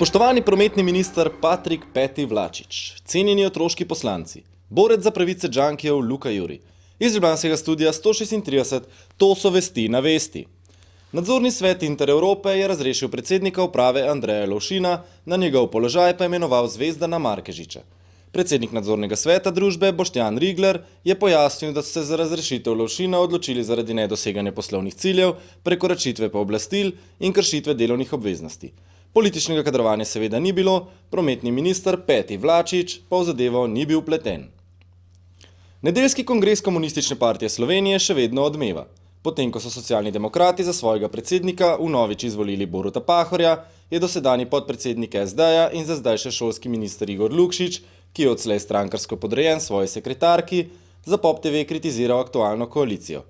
Spoštovani prometni minister Patrik Peti Vlačič, cenjeni otroški poslanci, borec za pravice džankijev Luka Juri. Iz ljubljanskega studia 136, to so vesti na vesti. Nadzorni svet Intereurope je razrešil predsednika uprave Andreja Lovšina, na njegov položaj pa imenoval Zvezdana Markežiča. Predsednik nadzornega sveta družbe Boštjan Rigler je pojasnil, da so se za razrešitev Lovšina odločili zaradi nedoseganja poslovnih ciljev, prekoračitve pooblastil in kršitve delovnih obveznosti. Političnega kadrovanja seveda ni bilo, prometni minister Peti Vlačič pa v zadevo ni bil vpleten. Nedeljski kongres Komunistične partije Slovenije še vedno odmeva. Potem, ko so socialni demokrati za svojega predsednika vnovič izvolili Boruta Pahorja, je dosedanji podpredsednik SD-ja in za zdaj še šolski minister Igor Lukšič, ki je odslej strankarsko podrejen svoji sekretarki, za Pop TV kritiziral aktualno koalicijo.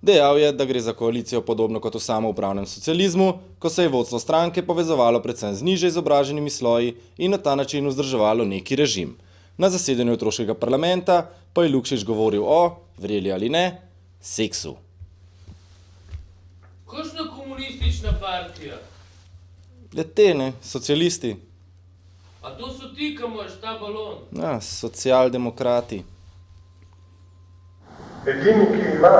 Dejal je, da gre za koalicijo podobno kot v samoupravnem socializmu, ko se je vodstvo stranke povezovalo predvsem z niže izobraženimi sloji in na ta način vzdrževalo neki režim. Na zasedanju otroškega parlamenta pa je Lukšič govoril o, verjeli ali ne, seksu. Kakšna komunistična partija? Ja, te ne, socialisti. A to so ti, ki imaš ta balon? Ja, socialdemokrati. Edini, ki ima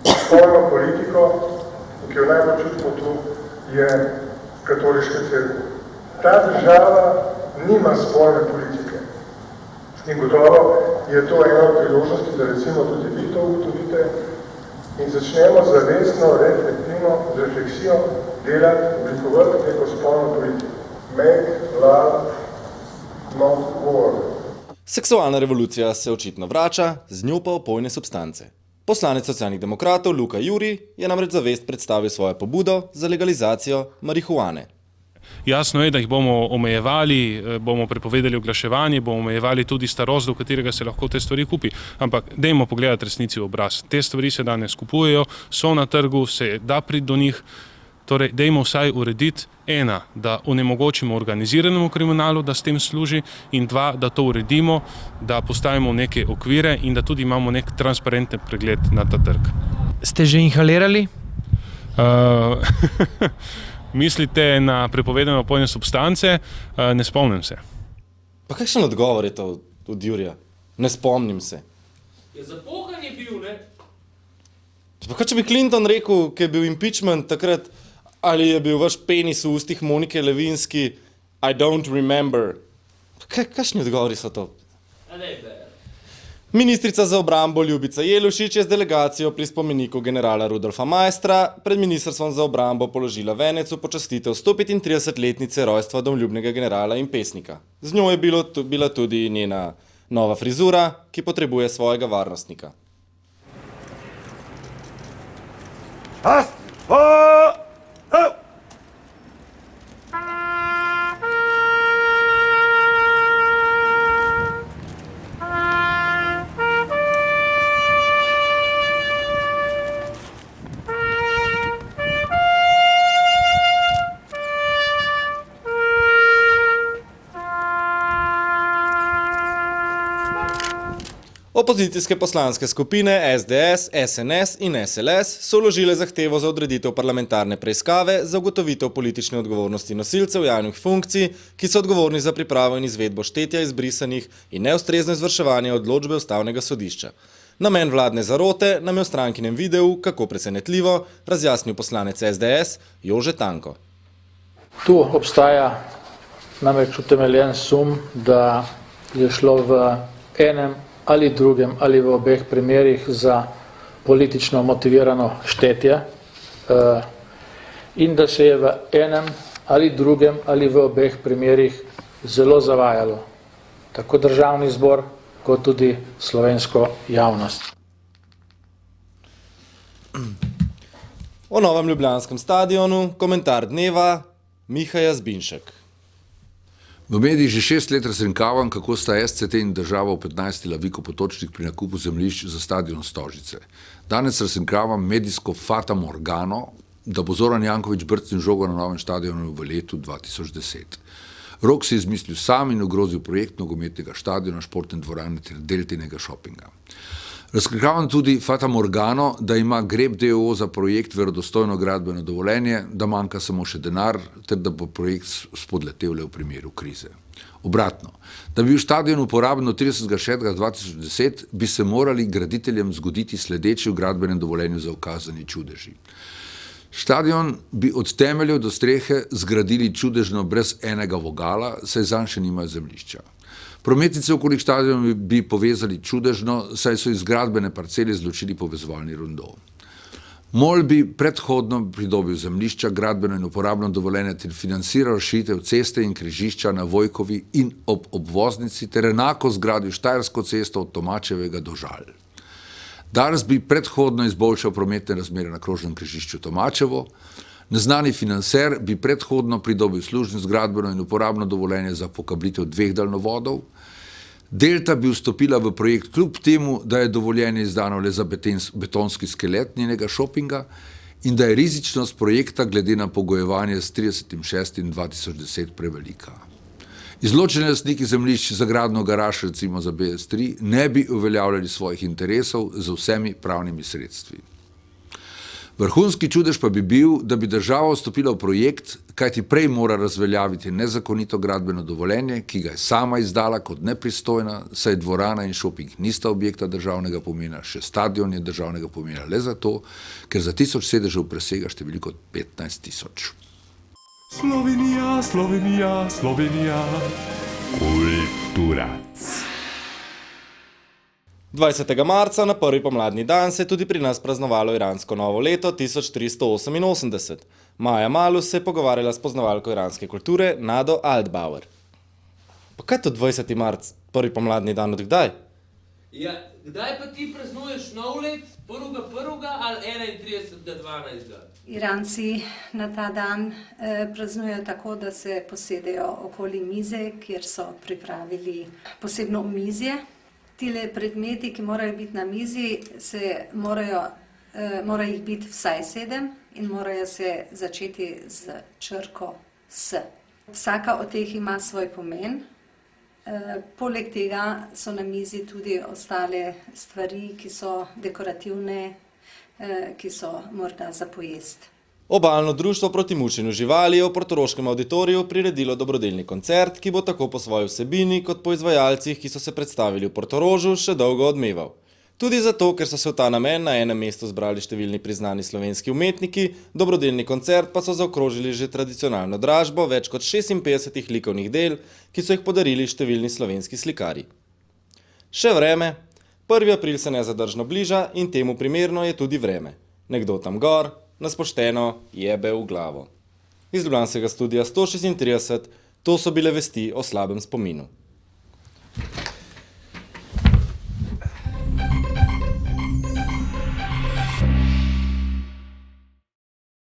spolno politiko, ki jo najbolj čutimo tu, je katoliška cerkev. Ta država nima spolne politike. In gotovo je to ena od priložnosti, da recimo tudi vi to ugotovite in začnemo zavestno, refleksijo delati, oblikovati neko spolno politiko. Make love, not war. Seksualna revolucija se očitno vrača, z njo pa opojne substance. Poslanec socialnih demokratov Luka Juri je namreč zavest predstavil svojo pobudo za legalizacijo marihuane. Jasno je, da jih bomo omejevali, bomo prepovedali oglaševanje, bomo omejevali tudi starost, do katerega se lahko te stvari kupi. Ampak dajmo pogledati resnici v obraz. Te stvari se danes kupujejo, so na trgu, se da priti do njih. Torej, dajmo vsaj urediti, ena, da onemogočimo organiziranemu kriminalu, da s tem služi, in dva, da to uredimo, da postavimo neke okvire in da tudi imamo nek transparenten pregled na ta trg. Ste že inhalirali? Mislite na prepovedane opojne substance? Ne spomnim se. Pa kakšen odgovor je to od Jurija? Ne spomnim se. Ja, zapohan je bil, ne? Pa kaj, če bi Clinton rekel, ki je bil impeachment takrat, ali je bil vaš penis v ustih Monike Levinski, I don't remember. Kakšni odgovori so to? A ne, be. Ministrica za obrambo Ljubica Jelušič je z delegacijo pri spomeniku generala Rudolfa Maistra pred ministrstvom za obrambo položila venec v počastitev 135-letnice rojstva domoljubnega generala in pesnika. Z njo je bila tudi njena nova frizura, ki potrebuje svojega varnostnika. Opozicijske poslanske skupine SDS, SNS in SLS so vložile zahtevo za odreditev parlamentarne preiskave za ugotovitev politične odgovornosti nosilcev javnih funkcij, ki so odgovorni za pripravo in izvedbo štetja izbrisanih in neustrezno izvrševanje odločbe Ustavnega sodišča. Namen vladne zarote nam je v strankinem videu, kako presenetljivo, razjasnil poslanec SDS Jože Tanko. Tu obstaja namreč utemeljen sum, da je šlo v enem ali drugem ali v obeh primerih za politično motivirano štetje in da se je v enem ali drugem ali v obeh primerih zelo zavajalo tako državni zbor kot tudi slovensko javnost. O novem ljubljanskem stadionu komentar dneva Miha Jazbinšek. V mediji že 6 let razkrinkavam, kako sta SCT in država v 15. Laviko Potočnik pri nakupu zemljišč za stadion Stožice. Danes razkrinkavam medijsko Fata Morgano, da bo Zoran Janković brcnil žogo na novem stadionu v letu 2010. Rok si je izmislil sam in ogrozil projekt nogometnega stadiona, športne dvorane ter deltinega šopinga. Razkrinkavamo tudi Fata Morgano, da ima Grep DOO za projekt verodostojno gradbeno dovoljenje, da manjka samo še denar, ter da bo projekt spodletel le v primeru krize. Obratno, da bi bil stadion uporaben od 30.6.2010, bi se morali graditeljem zgoditi sledeči v gradbenem dovoljenju za ukazani čudeži. Stadion bi od temeljev do strehe zgradili čudežno brez enega vogala, saj zanj še nimajo zemljišča. Prometnice okoli stadiona bi povezali čudežno, saj so iz gradbene parcele izločili povezovalni rondo. MOL bi predhodno pridobil zemljišča, gradbeno in uporabno dovoljenje ter financiral širitev ceste in križišča na Vojkovi in ob obvoznici ter enako zgradil Štajersko cesto od Tomačevega do Žal. Dars bi predhodno izboljšal prometne razmere na krožnem križišču Tomačevo, neznani financer bi predhodno pridobil služnost, gradbeno in uporabno dovoljenje za pokablitev 2 daljnovodov, Delta bi vstopila v projekt kljub temu, da je dovoljenje izdano le za betonski skelet njenega šopinga in da je rizičnost projekta glede na pogojevanje s 30.6.2010 prevelika. Izločeni lastniki zemljišč za gradnjo garaž, recimo za BS3, ne bi uveljavljali svojih interesov z vsemi pravnimi sredstvi. Vrhunski čudež pa bi bil, da bi država vstopila v projekt, kajti prej mora razveljaviti nezakonito gradbeno dovoljenje, ki ga je sama izdala kot nepristojna, saj dvorana in šoping nista objekta državnega pomena, še stadion je državnega pomena le zato, ker za 1000 sedežev presega številko 15.000. Slovenija, Slovenija, Slovenija, kulturac. 20. marca na prvi pomladni dan se je tudi pri nas praznovalo iransko novo leto 1388. Maja Malus se je pogovarjala s poznavalko iranske kulture Nado Altbauer. Pa kaj to 20. marc, prvi pomladni dan od kdaj? Ja, kdaj pa ti praznuješ nov let? 1.1. ali 31.12.? Iranci na ta dan praznujejo tako, da se posedejo okoli mize, kjer so pripravili posebno omizje. Tile predmeti, ki morajo biti na mizi, mora jih biti vsaj 7 in morajo se začeti z črko S. Vsaka od teh ima svoj pomen. Poleg tega so na mizi tudi ostale stvari, ki so dekorativne, ki so morda za pojesti. Obalno društvo proti mučenju živali je v portoroškem auditoriju priredilo dobrodelni koncert, ki bo tako po svoji vsebini kot po izvajalcih, ki so se predstavili v Portorožu, še dolgo odmeval. Tudi zato, ker so se v ta namen na enem mestu zbrali številni priznani slovenski umetniki, dobrodelni koncert pa so zaokrožili že tradicionalno dražbo več kot 56 likovnih del, ki so jih podarili številni slovenski slikarji. Še vreme. 1. april se nezadržno bliža in temu primerno je tudi vreme. Nekdo tam gor nas pošteno jebe v glavo. Iz ljubljanskega studia 136, to so bile vesti o slabem spominu.